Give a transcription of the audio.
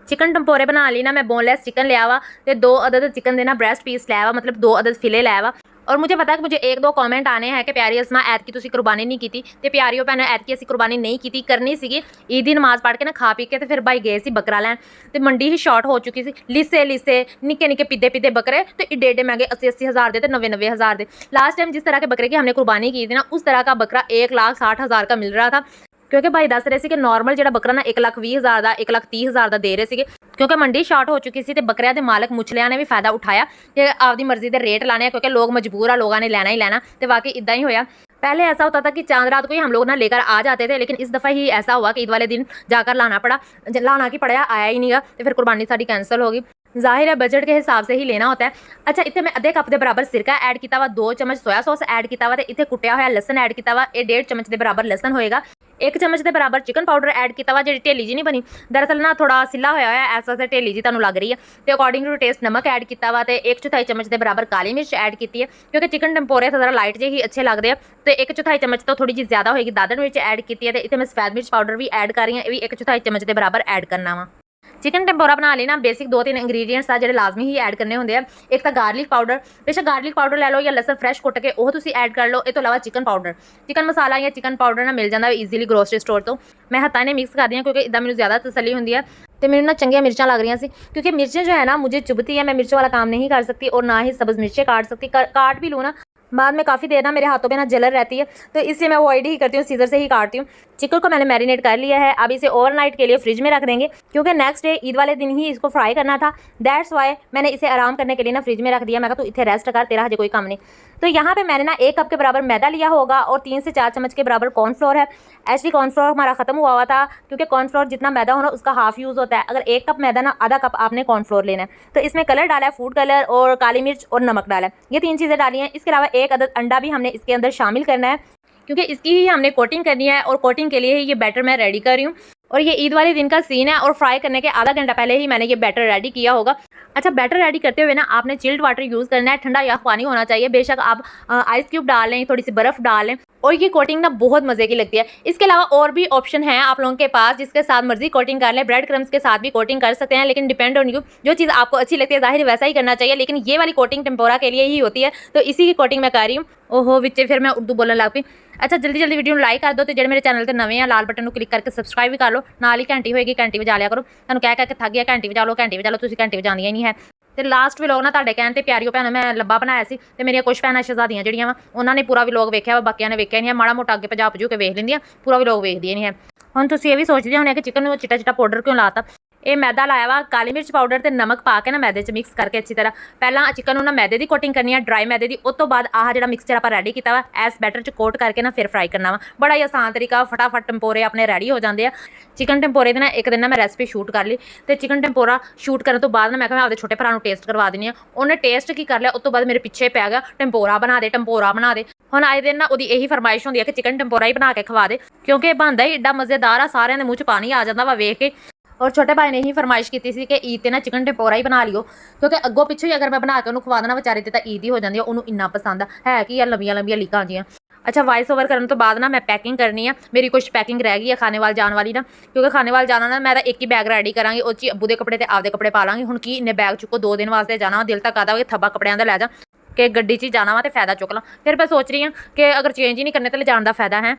Chicken टंपोरे बना ली ना, मैं बोनलेस चिकन लिया वा ते 2 अदद चिकन दे ना ब्रेस्ट पीस लिया वा, मतलब 2 अदद फिले लिया वा। और मुझे पता है कि मुझे 1-2 कमेंट आने हैं कि प्यारी असमा ऐतकी तुसी कुर्बानी नहीं की ते प्यारियो भैनों ऐतकी असीं कुर्बानी नहीं की, करनी सीगी। ईद दी नमाज़ पढ़ के ना खा पी के ते फिर भाई गए सी बकरा लैन ते मंडी ही शॉर्ट हो चुकी सी। लिसे निक्के पिद्दे बकरे ते एड्डे महंगे 80-80 हज़ार दे ते 90-90 हज़ार दे। लास्ट टाइम जिस तरह के बकरे की हमने कुर्बानी की थी ना, उस तरह का बकरा 1,60,000 का मिल रहा था। क्योंकि भाई दस रहे थे कि नॉर्मल जो बकरा ना 1,20,000 का 1,30,000 का दे रहे थे, क्योंकि मंडी शॉर्ट हो चुकी थी तो बकरियां के मालक मुछलियां ने भी फायदा उठाया कि आपकी मर्जी के रेट लाने, क्योंकि लोग मजबूर आ, लोगों ने लेना ही लेना। तो वाकई इदा ही होया। पहले ऐसा होता था कि चांद रात को ही हम लोग ना लेकर आ जाते थे, लेकिन इस दफ़ा ही ऐसा हुआ कि ईद वाले दिन जाकर लाना पड़ा। लाना की पड़ा, आया ही नहीं गा, तो फिर कुर्बानी साड़ी कैंसल होगी। जाहिर है बजट के हिसाब से ही लेना होता है। अच्छा, इतने मैं अद्धे कप के बराबर सिरका ऐड किया वा, 2 चम्मच सोया सॉस ऐड किया वा, इतने कुटिया हुआ लसन ऐड किया वा, ये 1.5 चम्मच के बराबर लसन होएगा। 1 चम्मच के बराबर चिकन पाउडर ऐड किया वा, जी ढेली जी नहीं बनी, दरअसल ना थोड़ा सिला होया है, ऐसा ढेली जी तुहानूं लग रही है। तो अकॉर्डिंग टू टेस्ट नमक ऐड किया वा, 1/4 चम्मच के बराबर काली मिर्च ऐड की है, क्योंकि चिकन टंपोरे जरा लाइट जे ही अच्छे लगते हैं। तो 1/4 चम्मच तो थोड़ी जी ज्यादा होगी दादन मिर्च ऐड की है। इतने मैं सफेद मिर्च पाउडर भी ऐड कर रही हूँ, ये भी 1/4 चम्मच के बराबर ऐड करना वा। चिकन टंपोरा बना लेना बेसिक 2-3 इंग्रीडिएंट्स आ जो लाजमी ही ऐड करने होंगे। एक तो गार्लिक पाउडर, बेशक गार्लिक पाउडर ले लो या लसन फ्रैश कुट के वो तुम ऐड कर लो। इस तो अलावा चिकन पाउडर, चिकन मसाला या चिकन पाउडर ना मिल जाता है ईजीली ग्रोसरी स्टोर तो। मैं हत्था ने मिक्स कर दी क्योंकि इदा मैं ज़्यादा तसली होंगी है। तो मेरे ना चंगिया मिर्चा लग रही सी, क्योंकि मिर्चें जो है ना मुझे चुभती है, मैं मिर्चों वाला काम नहीं कर सकती और ना ही सब्ज़ मिर्चें काट सकती। काट भी लूँ ना बाद में काफ़ी देर ना मेरे हाथों पे ना जलन रहती है, तो इसलिए मैं अवॉइड ही करती हूँ, सीजर से ही काटती हूँ। चिकन को मैंने मैरिनेट कर लिया है, अब इसे ओवरनाइट के लिए फ्रिज में रख देंगे, क्योंकि नेक्स्ट डे ईद वाले दिन ही इसको फ्राई करना था। दैट्स वाई मैंने इसे आराम करने के लिए ना फ्रिज में रख दिया। मैं कहा तू इतने रेस्ट कर, तेरा हजे कोई काम नहीं। तो यहाँ पे मैंने ना 1 कप के बराबर मैदा लिया होगा और 3 से 4 चम्मच के बराबर कॉर्नफ्लोर है। एक्चुअली कॉर्नफ्लोर हमारा खत्म हुआ था, क्योंकि कॉर्नफ्लोर जितना मैदा होना उसका हाफ यूज़ होता है। अगर 1 कप मैदा ना आधा कप आपने कॉर्नफ्लोर लेना है। तो इसमें कलर डाला है, फूड कलर और काली मिर्च और नमक डाला है, ये 3 चीज़ें डाली हैं। इसके अलावा 1 अदद अंडा भी हमने इसके अंदर शामिल करना है, क्योंकि इसकी ही हमने कोटिंग करनी है और कोटिंग के लिए ही ये बैटर मैं रेडी कर रही हूँ। और ये ईद वाले दिन का सीन है और फ्राई करने के आधा घंटा पहले ही मैंने ये बैटर रेडी किया होगा। अच्छा, बैटर रेडी करते हुए ना आपने चिल्ड वाटर यूज़ करना है, ठंडा या पानी होना चाहिए। बेशक आप आइस क्यूब डाल लें, थोड़ी सी बर्फ़ डाल लें, और ये कोटिंग ना बहुत मज़े की लगती है। इसके अलावा और भी ऑप्शन हैं आप लोगों के पास, जिसके साथ मर्जी कोटिंग कर लें। ब्रेड क्रम्स के साथ भी कोटिंग कर सकते हैं, लेकिन डिपेंड ऑन यू, जो चीज़ आपको अच्छी लगती है ज़ाहिर वैसा ही करना चाहिए। लेकिन ये वाली कोटिंग टेम्पोरा के लिए ही होती है, तो इसी की कोटिंग मैं कर रही हूँ। ओहो विच्चे फिर मैं उर्दू बोलने लग पई। अच्छा, जल्दी वीडियो लाइक कर दो, तो जो मेरे चैनल पर नवे हैं लाल बटन को क्लिक करके सबसक्राइब भी कर लो। नाल ही घंटी होएगी, घंटी बजा लिया करो। तुहानूं कह के थक गया घंटी बजा लो, तुसीं घंटी बजांदियां नहीं है। तो लास्ट व्लॉग ना तुहाडे कहण ते प्यारियो भैनों मैं लंबा बनाया सी, ते मेरियां कुछ भैणां शहजादियां जिहड़ियां वा उन्हां ने पूरा व्लॉग वेख्या वा, बाकियां ने वेख्या नहीं है। माड़ा मोटा अगे भजा भजू के वेख लैंदियां, पूरा व्लॉग वेखदियां नहीं है। हुण तुसीं ये भी सोचदे होणे कि चिकन नूं चिट्टा पाउडर क्यों लाता। ये मैदा लाया वा, काली मिर्च पाउडर ते नमक पा के ना मैदे च मिक्स करके अच्छी तरह पहला चिकन नूं ना मैदे दी कोटिंग करनी है, ड्राई मैदे दी। उस तो बाद आह जिहड़ा मिक्सचर आपां रेडी कीता वा एस बैटर च कोट करके ना फिर फ्राई करना वा। बड़ा ही आसान तरीका, फटाफट टंपोरे अपने रेडी हो जाते हैं। चिकन टंपोरे दी ना एक दिन ना मैं रेसिपी शूट कर ली, तो चिकन टंपोरा शूट करने तो बाद ना मैं आपदे छोटे भरा नूं टेस्ट करवा देनी है। उन्हें टेस्ट की कर लिया, उस तो बाद मेरे पिछे पै गया टंपोरा बना दे, टंपोरा बना दे। हुण आए दिन ना उहदी यही फरमाइश होंदी है कि चिकन टंपोरा ही बना के खवा दे, क्योंकि बनदा ही एड्डा मज़ेदार आ, सारिਆਂ ਦੇ ਮੂੰਹ 'ਚ पानी आ जाता वा वेख के। और छोटे भाई ने ही फरमाइश की थी कि ईद ते ना चिकन टंपोरा ही बना लियो, क्योंकि अगों पिछों ही अगर मैं बना के उन्होंने खवा देना बेचारे ते ईद ही हो जाती है। उन्होंने इन्ना पसंद है कि यार लंबियां लीकां जियां। अच्छा, वॉइस ओवर करने तो बाद ना मैं पैकिंग करनी है, मेरी कुछ पैकिंग रह गई है खाने वाल जाने वाली ना, क्योंकि खाने वाल जाना ना मैं तो एक ही बैग रेडी करांगी, उस अब्बू के कपड़े ते आपदे कपड़े पा लांगी। हुण की इन्ने बैग चुको, 2 दिन वास्ते जाना, दिल तक आता कि थब्बा कपड़ियां दा लै जा कि गड्डी 'ਚ जाना वा ते फायदा चुक ला। फिर मैं सोच रही हूँ कि अगर चेंज ही नहीं करने तो ले जाने का फायदा है।